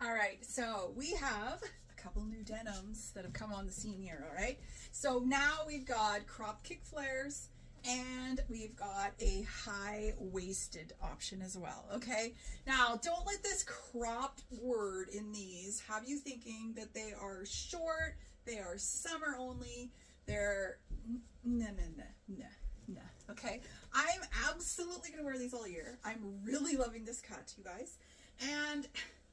All right, so we have a couple new denims that have come on the scene here, all right? So now we've got cropped kick flares and we've got a high-waisted option as well, okay? Now, don't let this cropped word in these have you thinking that they are short, they are summer only, they're, no, okay? I'm absolutely gonna wear these all year. I'm really loving this cut, you guys. And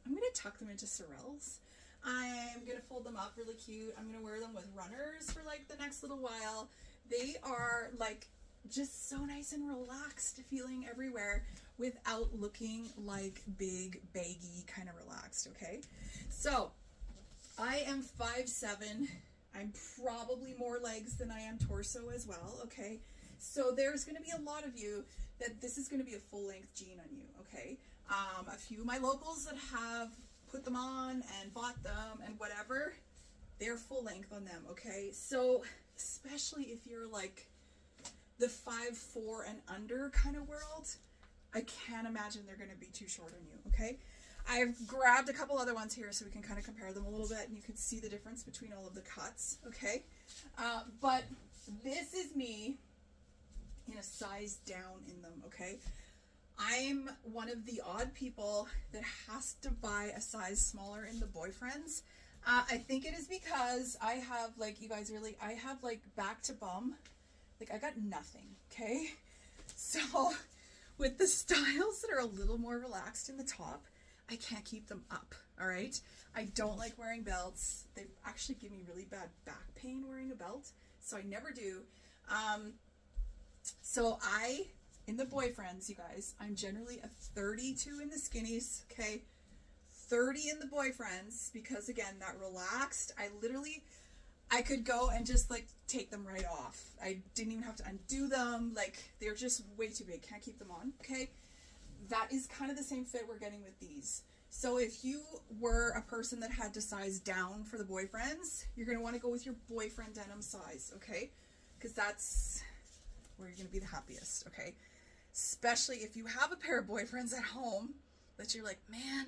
I'm going to tuck them into sorels. I'm going to fold them up really cute. I'm going to wear them with runners for like the next little while. They are like just so nice and relaxed feeling everywhere without looking like big, baggy, kind of relaxed, okay? So I am 5'7". I'm probably more legs than I am torso as well, okay? So there's going to be a lot of you that this is going to be a full-length jean on you, okay? A few of my locals that have put them on and bought them and whatever, they're full length on them, okay? So especially if you're like the 5'4" and under kind of world, I can't imagine they're going to be too short on you, okay? I've grabbed a couple other ones here so we can kind of compare them a little bit and you can see the difference between all of the cuts, okay? But this is me in a size down in them, okay? I'm one of the odd people that has to buy a size smaller in the boyfriends. I think it is because I have, like, you guys really, I have, like, back to bum. Like, I got nothing, okay? So, with the styles that are a little more relaxed in the top, I can't keep them up, all right? I don't like wearing belts. They actually give me really bad back pain wearing a belt, so I never do. So in the boyfriends, you guys, I'm generally a 32 in the skinnies, okay? 30 in the boyfriends, because again, that relaxed, I could go and just like take them right off. I didn't even have to undo them. Like, they're just way too big. Can't keep them on, okay? That is kind of the same fit we're getting with these. So if you were a person that had to size down for the boyfriends, you're going to want to go with your boyfriend denim size, okay? Because that's where you're going to be the happiest, okay? Especially if you have a pair of boyfriends at home that you're like, man,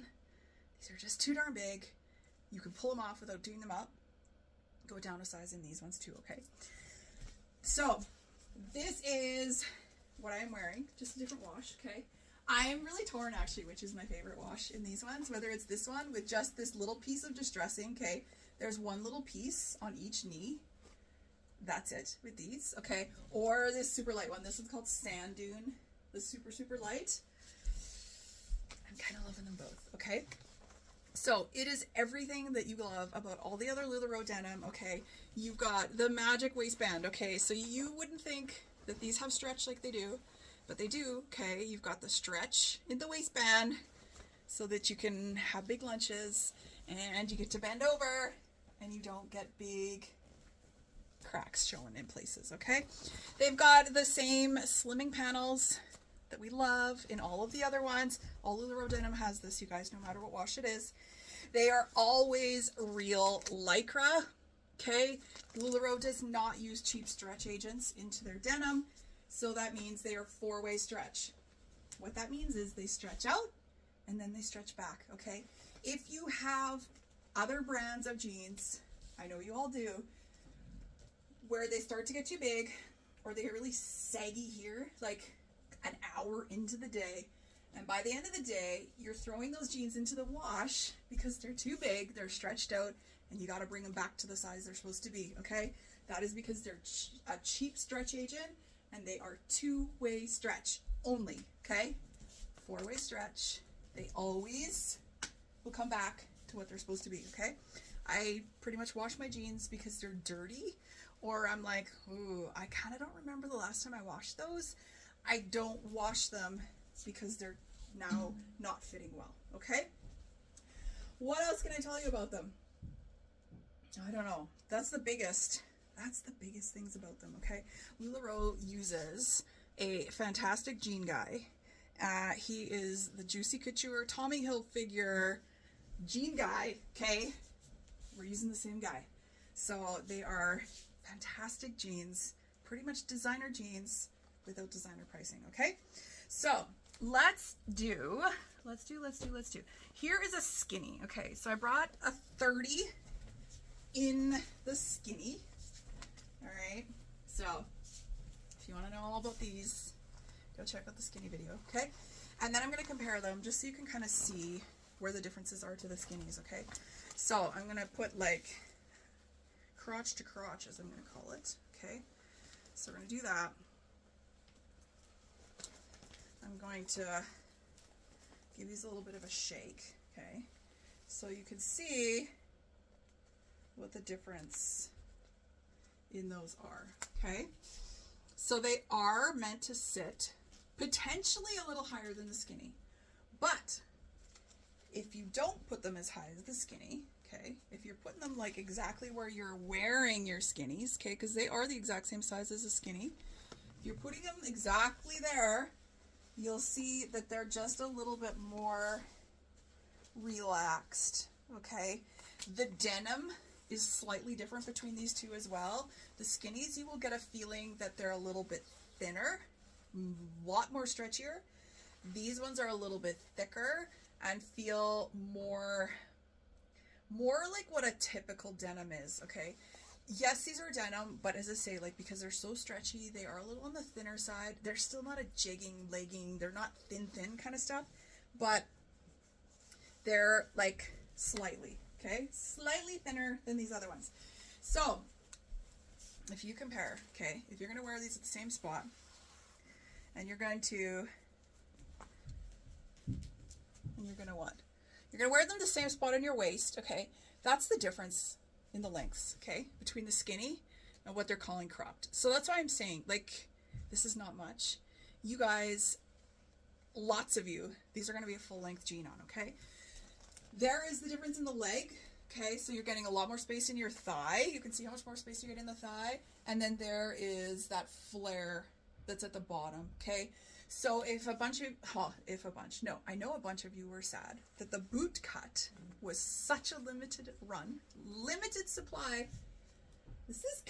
these are just too darn big. You can pull them off without doing them up. Go down a size in these ones too, okay? So this is what I'm wearing, just a different wash, okay? I am really torn actually, which is my favorite wash in these ones, whether it's this one with just this little piece of distressing, okay? There's one little piece on each knee. That's it with these, okay? Or this super light one. This is called Sand Dune. The super, super light. I'm kind of loving them both, okay? So it is everything that you love about all the other LuLaRoe denim, okay? You've got the magic waistband, okay? So you wouldn't think that these have stretch like they do, but they do, okay? You've got the stretch in the waistband so that you can have big lunches and you get to bend over and you don't get big cracks showing in places, okay? They've got the same slimming panels that we love in all of the other ones. All LuLaRoe denim has this, you guys, no matter what wash it is. They are always real Lycra, okay? LuLaRoe does not use cheap stretch agents into their denim, so that means they are four-way stretch. What that means is they stretch out and then they stretch back, okay? If you have other brands of jeans, I know you all do, where they start to get too big or they get really saggy here, like an hour into the day, and by the end of the day you're throwing those jeans into the wash because they're too big, they're stretched out, and you got to bring them back to the size they're supposed to be, okay? That is because they're a cheap stretch agent and they are two-way stretch only, okay? Four-way stretch. They always will come back to what they're supposed to be, okay? I pretty much wash my jeans because they're dirty, or I'm like, ooh, I kind of don't remember the last time I washed those. I don't wash them because they're now not fitting well, okay? What else can I tell you about them? I don't know. That's the biggest things about them, okay? LuLaRoe uses a fantastic jean guy. He is the Juicy Couture Tommy Hilfiger jean guy, okay? We're using the same guy. So they are fantastic jeans, pretty much designer jeans without designer pricing, okay? So let's do. Here is a skinny. Okay, so I brought a 30 in the skinny. All right, so if you want to know all about these, go check out the skinny video, okay? And then I'm going to compare them just so you can kind of see where the differences are to the skinnies, okay? So I'm going to put like crotch to crotch, as I'm going to call it, okay? So we're going to do that. I'm going to give these a little bit of a shake, okay? So you can see what the difference in those are, okay? So they are meant to sit potentially a little higher than the skinny, but if you don't put them as high as the skinny, okay, if you're putting them like exactly where you're wearing your skinnies, okay, because they are the exact same size as a skinny, if you're putting them exactly there, you'll see that they're just a little bit more relaxed, okay? The denim is slightly different between these two as well. The skinnies, you will get a feeling that they're a little bit thinner, a lot more stretchier. These ones are a little bit thicker and feel more like what a typical denim is, okay? Yes, these are denim, but as I say, like, because they're so stretchy, they are a little on the thinner side. They're still not a jigging, legging, they're not thin kind of stuff, but they're like slightly, okay? Slightly thinner than these other ones. So if you compare, okay, if you're going to wear these at the same spot and you're going to what? You're going to wear them the same spot on your waist, okay? That's the difference in the lengths, okay, between the skinny and what they're calling cropped. So that's why I'm saying, like, this is not much. You guys, lots of you, these are going to be a full length jean on, okay? There is the difference in the leg, okay? So you're getting a lot more space in your thigh. You can see how much more space you get in the thigh. And then there is that flare that's at the bottom, okay? So I know a bunch of you were sad that the boot cut was such a limited run, limited supply. This is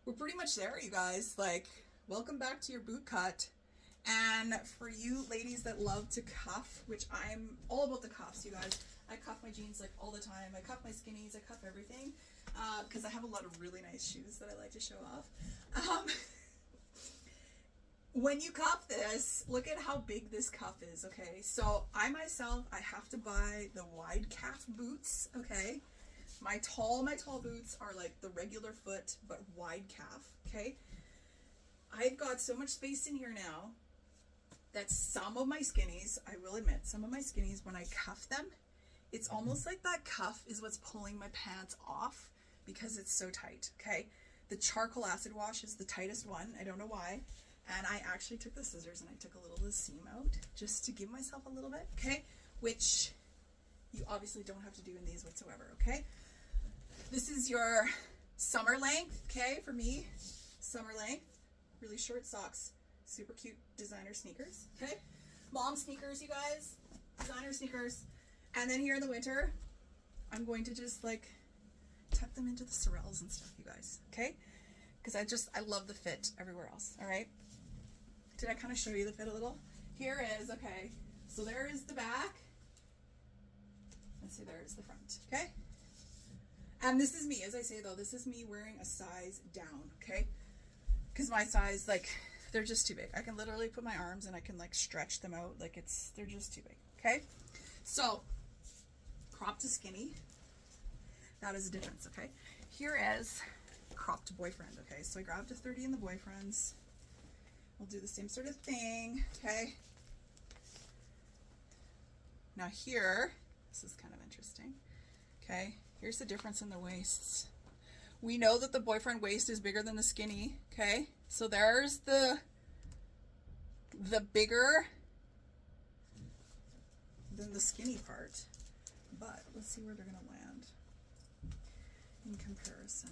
we're pretty much there, you guys. Like, welcome back to your boot cut. And for you ladies that love to cuff, which I'm all about the cuffs, you guys. I cuff my jeans like all the time. I cuff my skinnies. I cuff everything because I have a lot of really nice shoes that I like to show off. When you cuff this, look at how big this cuff is, okay? So I myself, I have to buy the wide calf boots, okay? My tall boots are like the regular foot, but wide calf, okay? I've got so much space in here now that some of my skinnies, I will admit, some of my skinnies, when I cuff them, it's almost like that cuff is what's pulling my pants off because it's so tight, okay? The charcoal acid wash is the tightest one. I don't know why. And I actually took the scissors and I took a little of the seam out just to give myself a little bit, okay? Which you obviously don't have to do in these whatsoever, okay? This is your summer length, okay? For me, summer length, really short socks, super cute designer sneakers, okay? Mom sneakers, you guys, designer sneakers. And then here in the winter, I'm going to just like tuck them into the sorels and stuff, you guys, okay? Because I love the fit everywhere else, all right? Did I kind of show you the fit a little? Here is, okay, so there is the back. Let's see, there is the front, okay? And this is me, as I say though, this is me wearing a size down, okay? Because my size, like, they're just too big. I can literally put my arms and I can like stretch them out, like they're just too big, okay? So, crop to skinny, that is a difference, okay? Here is cropped boyfriend, okay? So I grabbed a 30 in the boyfriends. We'll do the same sort of thing, okay? Now here, this is kind of interesting, okay? Here's the difference in the waists. We know that the boyfriend waist is bigger than the skinny, okay? So there's the bigger than the skinny part, but let's see where they're gonna land in comparison.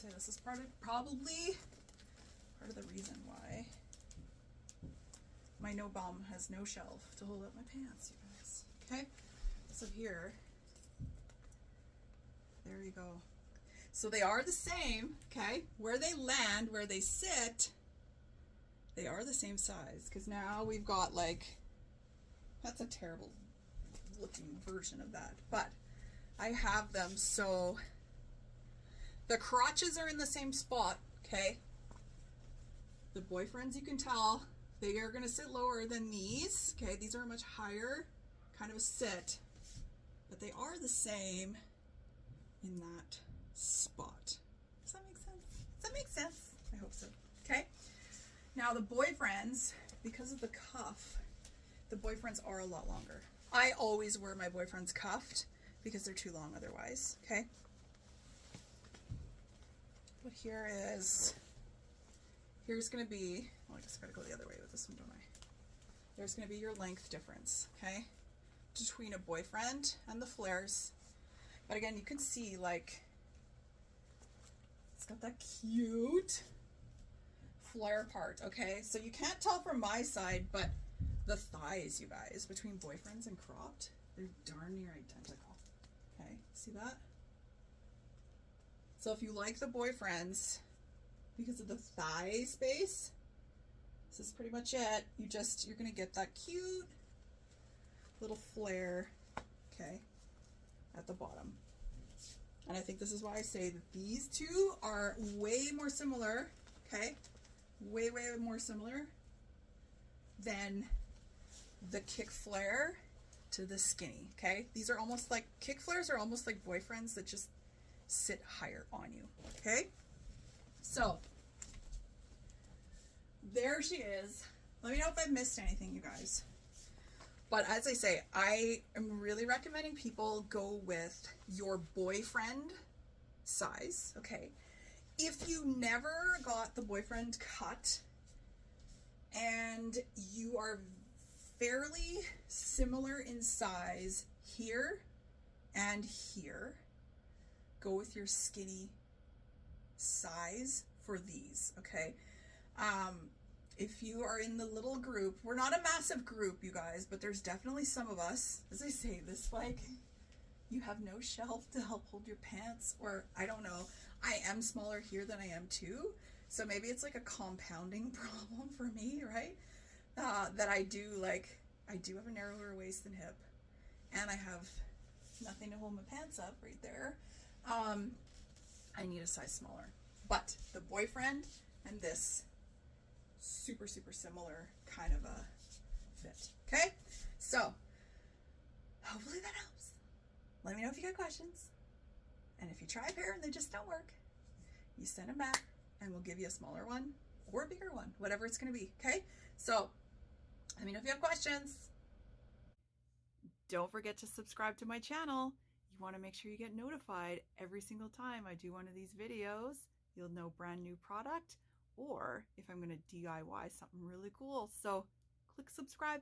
So this is probably part of the reason why my no bum has no shelf to hold up my pants, you guys, okay? So here, there you go. So they are the same, okay? Where they land, where they sit, they are the same size, because now we've got like, that's a terrible looking version of that, but I have them so the crotches are in the same spot, okay? The boyfriends, you can tell, they are going to sit lower than these, okay? These are much higher, kind of a sit, but they are the same in that spot. Does that make sense? Does that make sense? I hope so. Okay. Now the boyfriends, because of the cuff, the boyfriends are a lot longer. I always wear my boyfriends cuffed because they're too long otherwise. Okay. But here's going to be, well, I just got to go the other way with this one, don't I? There's going to be your length difference, okay, between a boyfriend and the flares. But again, you can see, like, it's got that cute flare part, okay? So you can't tell from my side, but the thighs, you guys, between boyfriends and cropped, they're darn near identical. Okay, see that? So if you like the boyfriends, because of the thigh space, this is pretty much it. You're gonna get that cute little flare, okay, at the bottom. And I think this is why I say that these two are way more similar, okay? Way more similar than the kick flare to the skinny, okay? These are almost like, kick flares are almost like boyfriends that just sit higher on you, okay? So, there she is. Let me know if I've missed anything, you guys. But as I say, I am really recommending people go with your boyfriend size, okay? If you never got the boyfriend cut and you are fairly similar in size here and here, go with your skinny size for these, okay? If you are in the little group, we're not a massive group, you guys, but there's definitely some of us, as I say, this, like, you have no shelf to help hold your pants, or I don't know, I am smaller here than I am too, so maybe it's like a compounding problem for me, right? That I do have a narrower waist and hip, and I have nothing to hold my pants up right there. I need a size smaller, but the boyfriend and this, super similar kind of a fit, okay? So hopefully that helps. Let me know if you got questions, and if you try a pair and they just don't work, you send them back and we'll give you a smaller one or a bigger one, whatever it's going to be, okay? So let me know if you have questions. Don't forget to subscribe to my channel. You want to make sure you get notified every single time I do one of these videos. You'll know brand new product, or if I'm going to DIY something really cool. So click subscribe.